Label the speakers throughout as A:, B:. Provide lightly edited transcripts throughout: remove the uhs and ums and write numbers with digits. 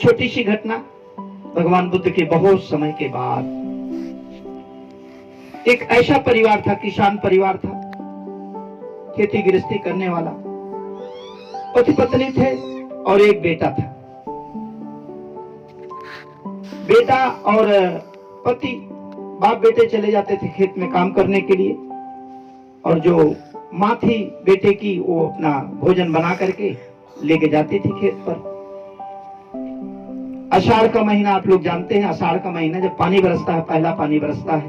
A: एक छोटी सी घटना, भगवान बुद्ध के बहुत समय के बाद एक ऐसा परिवार था, किसान परिवार था, खेती गृहस्थी करने वाला, पति पत्नी थे और एक बेटा था। बेटा और पति बाप बेटे चले जाते थे खेत में काम करने के लिए, और जो माँ थी बेटे की वो अपना भोजन बना करके लेके जाती थी खेत पर। आषाढ़ का महीना आप लोग जानते हैं, आषाढ़ का महीना जब पानी बरसता है, पहला पानी बरसता है,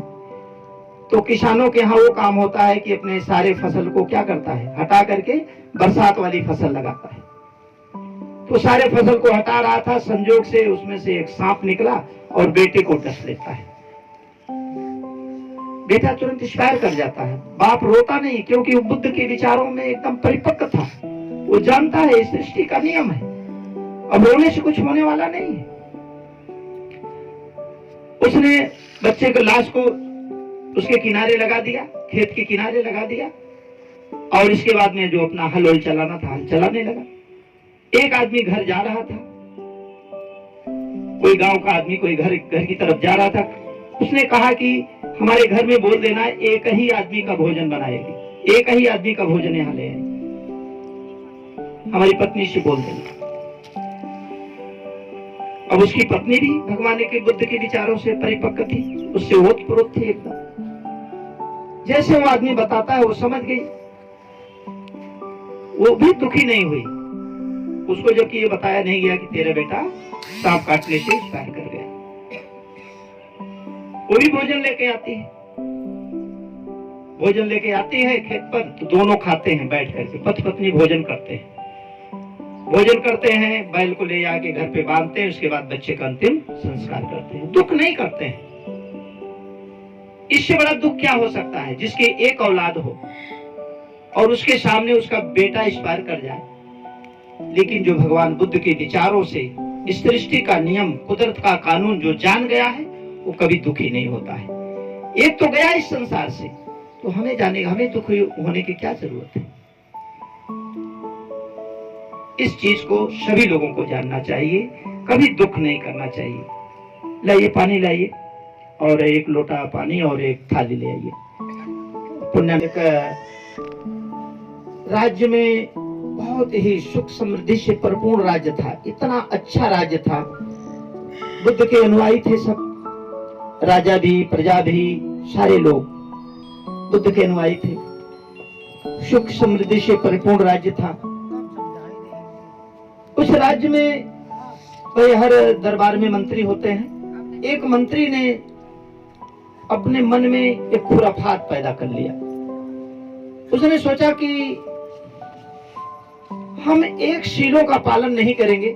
A: तो किसानों के यहाँ वो काम होता है कि अपने सारे फसल को क्या करता है, हटा करके बरसात वाली फसल लगाता है। तो सारे फसल को हटा रहा था, संजोग से उसमें से एक सांप निकला और बेटे को डस लेता है। बेटा तुरंत एक्सपायर कर जाता है। बाप रोता नहीं, क्योंकि वो बुद्ध के विचारों में एकदम परिपक्व था। वो जानता है इस सृष्टि का नियम है, अब रोने से कुछ होने वाला नहीं है। उसने बच्चे को, लाश को उसके किनारे लगा दिया, खेत के किनारे लगा दिया, और इसके बाद में जो अपना हल चलाना था हल चलाने लगा। एक आदमी घर जा रहा था, कोई गांव का आदमी कोई घर की तरफ जा रहा था। उसने कहा कि हमारे घर में बोल देना एक ही आदमी का भोजन बनाएगी, एक ही आदमी का भोजन यहाँ ले आएगी, हमारी पत्नी से बोल देना। अब उसकी पत्नी भी भगवान के बुद्ध के विचारों से परिपक्व थी, उससे ओतप्रोत थी एकदम। जैसे वो आदमी बताता है वो समझ गई, वो भी दुखी नहीं हुई। उसको जबकि ये बताया नहीं गया कि तेरा बेटा सांप काटने से एक्सपायर कर गया। वो भी भोजन लेके आती है, भोजन लेके आती है खेत पर, तो दोनों खाते हैं बैठ करके, पति पत्नी भोजन करते हैं। भोजन करते हैं, बैल को ले आके घर पे बांधते हैं, उसके बाद बच्चे का अंतिम संस्कार करते हैं। दुख नहीं करते हैं। इससे बड़ा दुख क्या हो सकता है, जिसके एक औलाद हो और उसके सामने उसका बेटा एक्सपायर कर जाए। लेकिन जो भगवान बुद्ध के विचारों से इस सृष्टि का नियम, कुदरत का कानून जो जान गया है, वो कभी दुखी नहीं होता है। एक तो गया इस संसार से, तो हमें जाने, हमें दुखी होने की क्या जरूरत है। इस चीज को सभी लोगों को जानना चाहिए, कभी दुख नहीं करना चाहिए। लाइए पानी लाइए, और एक लोटा पानी और एक थाली ले आइए। पुण्य राज्य में बहुत ही सुख समृद्धि से परिपूर्ण राज्य था, इतना अच्छा राज्य था। बुद्ध के अनुयायी थे सब, राजा भी प्रजा भी, सारे लोग बुद्ध के अनुयायी थे। सुख समृद्धि से परिपूर्ण राज्य था। उस राज्य में भाई हर दरबार में मंत्री होते हैं। एक मंत्री ने अपने मन में एक खुराफात पैदा कर लिया। उसने सोचा कि हम एक शीलों का पालन नहीं करेंगे।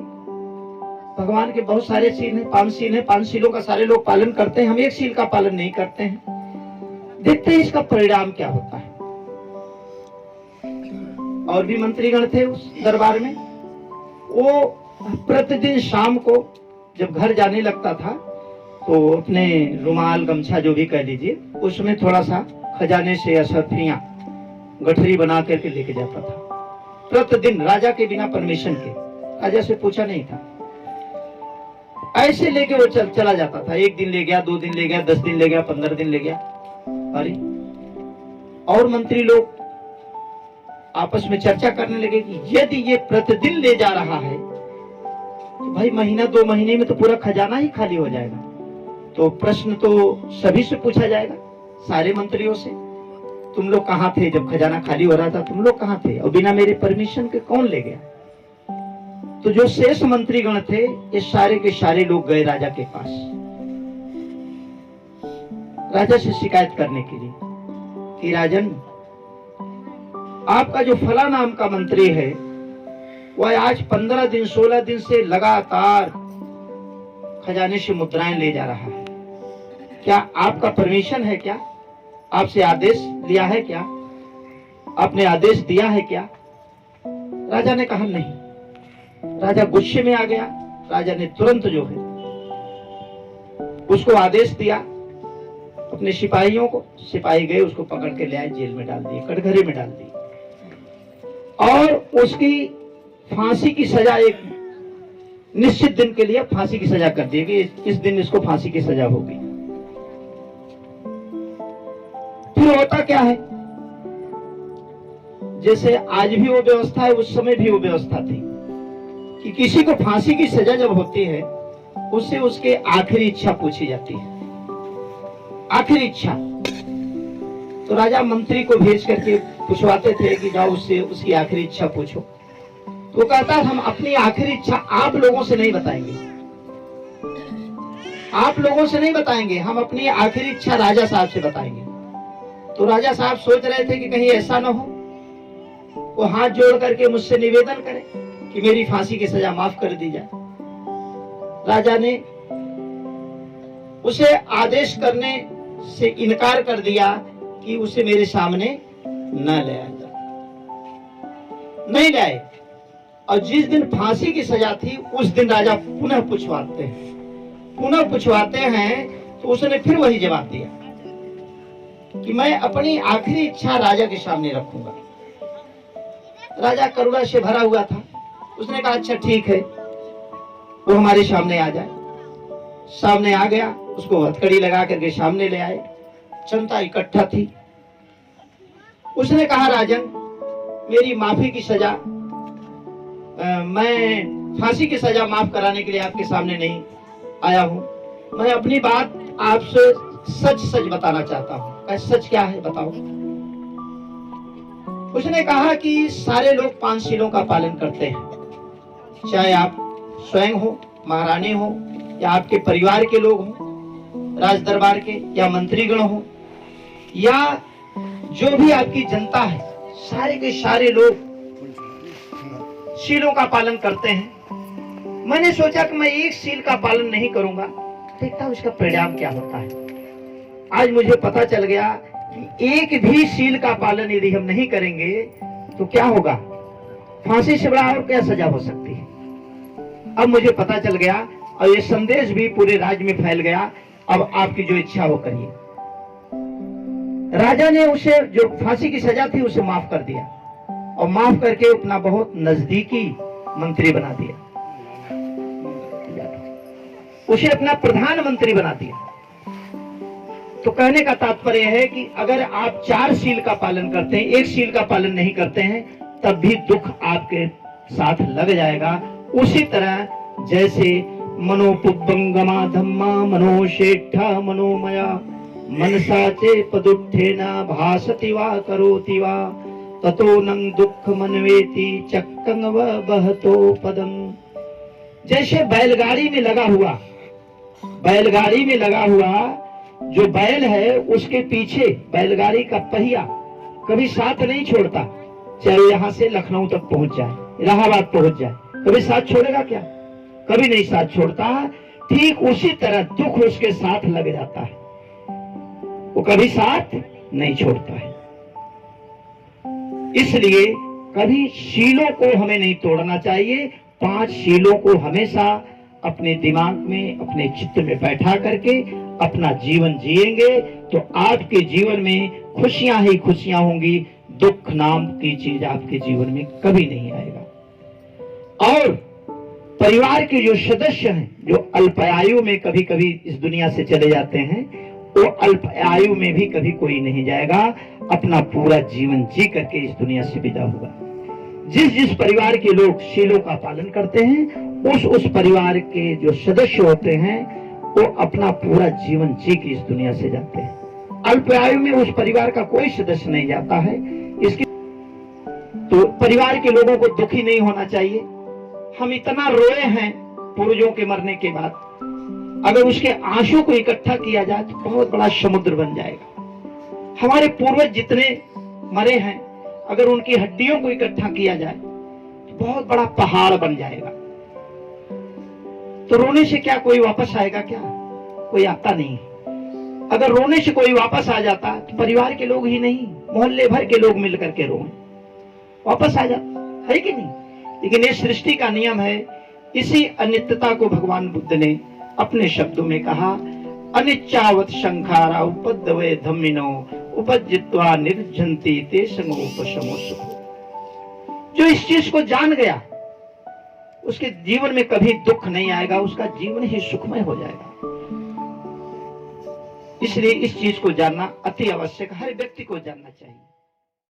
A: भगवान के बहुत सारे शील हैं, 5 शील हैं, 5 शीलों का सारे लोग पालन करते हैं, हम एक शील का पालन नहीं करते हैं। देखते हैं इसका परिणाम क्या होता है। और भी मंत्रीगण थे उस दरबार में। वो प्रतिदिन शाम को जब घर जाने लगता था, तो अपने रुमाल गमछा जो भी कह लीजिए, उसमें थोड़ा सा खजाने से असरफियां गठरी बना करके लेके जाता था। प्रतिदिन, राजा के बिना परमिशन के, राजा से पूछा नहीं था, ऐसे लेके वो चला जाता था। 1 दिन ले गया, 2 दिन ले गया, 10 दिन ले गया, 15 दिन ले गया। अरे, और मंत्री लोग आपस में चर्चा करने लगे कि यदि ये प्रतिदिन ले जा रहा है तो भाई महीना 2 महीने में तो पूरा खजाना ही खाली हो जाएगा। तो प्रश्न तो सभी से पूछा जाएगा, सारे मंत्रियों से, तुम लोग कहाँ थे जब खजाना खाली हो रहा था, तुम लोग कहाँ थे, और बिना मेरे परमिशन के कौन ले गया। तो जो शेष मंत्रीगण थे, ये सारे के सारे लोग गए राजा के पास, राजा से शिकायत करने के लिए कि राजन, आपका जो फला नाम का मंत्री है, वह आज 15 दिन 16 दिन से लगातार खजाने से मुद्राएं ले जा रहा है। क्या आपका परमिशन है? क्या आपसे आदेश लिया है? क्या आपने आदेश दिया है? क्या? राजा ने कहा नहीं। राजा गुस्से में आ गया। राजा ने तुरंत जो है उसको आदेश दिया अपने सिपाहियों को। सिपाही गए, उसको पकड़ के ले आए, जेल में डाल दिए, कटघरे में डाल दिए, और उसकी फांसी की सजा एक निश्चित दिन के लिए फांसी की सजा कर दी कि इस दिन इसको फांसी की सजा होगी। फिर होता क्या है, जैसे आज भी वो व्यवस्था है, उस समय भी वो व्यवस्था थी कि किसी को फांसी की सजा जब होती है उससे उसके आखिरी इच्छा पूछी जाती है, आखिरी इच्छा। तो राजा मंत्री को भेज करके पूछवाते थे कि जाओ उससे उसकी आखिरी इच्छा पूछो। तो वो कहता हम अपनी आखिरी इच्छा आप लोगों से नहीं बताएंगे, आप लोगों से नहीं बताएंगे, हम अपनी आखिरी इच्छा राजा साहब से बताएंगे। तो राजा साहब सोच रहे थे कि कहीं ऐसा ना हो वो हाथ जोड़ करके मुझसे निवेदन करे कि मेरी फांसी की सजा माफ कर दी जाए। राजा ने उसे आदेश करने से इनकार कर दिया कि उसे मेरे सामने न ले आया, नहीं लाए। और जिस दिन फांसी की सजा थी उस दिन राजा पुनः पूछवाते हैं तो उसने फिर वही जवाब दिया कि मैं अपनी आखिरी इच्छा राजा के सामने रखूंगा। राजा करुणा से भरा हुआ था, उसने कहा अच्छा ठीक है, वो हमारे सामने आ जाए। सामने आ गया, उसको हथकड़ी लगा करके सामने ले आए। जनता इकट्ठा थी। उसने कहा राजन, मेरी माफी की सजा, मैं फांसी की सजा माफ कराने के लिए आपके सामने नहीं आया हूं। मैं अपनी बात आपसे सच सच बताना चाहता हूं। सच क्या है बताओ। उसने कहा कि सारे लोग 5 शीलों का पालन करते हैं, चाहे आप स्वयं हो, महारानी हो, या आपके परिवार के लोग हो, राज दरबार के, या मंत्रीगण हो, या जो भी आपकी जनता है, सारे के सारे लोग शीलों का पालन करते हैं। मैंने सोचा कि मैं एक शील का पालन नहीं करूंगा, देखता हूं इसका परिणाम क्या होता है। आज मुझे पता चल गया कि एक भी शील का पालन यदि हम नहीं करेंगे तो क्या होगा, फांसी से बड़ा और क्या सजा हो सकती है। अब मुझे पता चल गया और ये संदेश भी पूरे राज्य में फैल गया, अब आपकी जो इच्छा हो करिए। राजा ने उसे जो फांसी की सजा थी उसे माफ कर दिया और माफ करके अपना बहुत नजदीकी मंत्री बना दिया, उसे अपना प्रधानमंत्री बना दिया। तो कहने का तात्पर्य है कि अगर आप 4 शील का पालन करते हैं, 1 शील का पालन नहीं करते हैं, तब भी दुख आपके साथ लग जाएगा। उसी तरह जैसे मनोपुब्बंगमा धम्मा मनोशेठा मनोमया मनसा चे पदुत्थेना भासति वा करोति वा ततो नं दुख मनवेति चक्कं व बहतो पदम। जैसे बैलगाड़ी में लगा हुआ जो बैल है, उसके पीछे बैलगाड़ी का पहिया कभी साथ नहीं छोड़ता, चाहे यहाँ से लखनऊ तक पहुंच जाए, इलाहाबाद पहुंच जाए, कभी साथ छोड़ेगा क्या, कभी नहीं साथ छोड़ता। ठीक उसी तरह दुख उसके साथ लग जाता है, वो कभी साथ नहीं छोड़ता है। इसलिए कभी शीलों को हमें नहीं तोड़ना चाहिए। 5 शीलों को हमेशा अपने दिमाग में, अपने चित्त में बैठा करके अपना जीवन जिएंगे तो आपके जीवन में खुशियां ही खुशियां होंगी। दुख नाम की चीज आपके जीवन में कभी नहीं आएगा। और परिवार के जो सदस्य हैं, जो अल्पायु में कभी कभी इस दुनिया से चले जाते हैं, वो अल्पायु में भी कभी कोई नहीं जाएगा, अपना पूरा जीवन जी करके इस दुनिया से विदा होगा। जिस परिवार के लोग शीलों का पालन करते हैं, उस परिवार के जो सदस्य होते हैं वो अपना पूरा जीवन जी के इस दुनिया से जाते हैं। अल्पायु में उस परिवार का कोई सदस्य नहीं जाता है। इसके तो परिवार के लोगों को दुखी नहीं होना चाहिए। हम इतना रोए हैं पूर्वजों के मरने के बाद, अगर उसके आंसू को इकट्ठा किया जाए तो बहुत बड़ा समुद्र बन जाएगा। हमारे पूर्वज जितने मरे हैं, अगर उनकी हड्डियों को इकट्ठा किया जाए तो बहुत बड़ा पहाड़ बन जाएगा। तो रोने से क्या कोई वापस आएगा? क्या कोई आता नहीं। अगर रोने से कोई वापस आ जाता तो परिवार के लोग ही नहीं, मोहल्ले भर के लोग मिलकर के रोए, वापस आ जाता है कि नहीं। लेकिन ये सृष्टि का नियम है। इसी अनित्यता को भगवान बुद्ध ने अपने शब्दों में कहा, अनिच्चावत शंखारा उपद्रवे धम्मिनो उपजित्वा निर्जन्ति ते संगोपशमो सुखो। जो इस चीज को जान गया उसके जीवन में कभी दुख नहीं आएगा, उसका जीवन ही सुखमय हो जाएगा। इसलिए इस चीज को जानना अति आवश्यक, हर व्यक्ति को जानना चाहिए।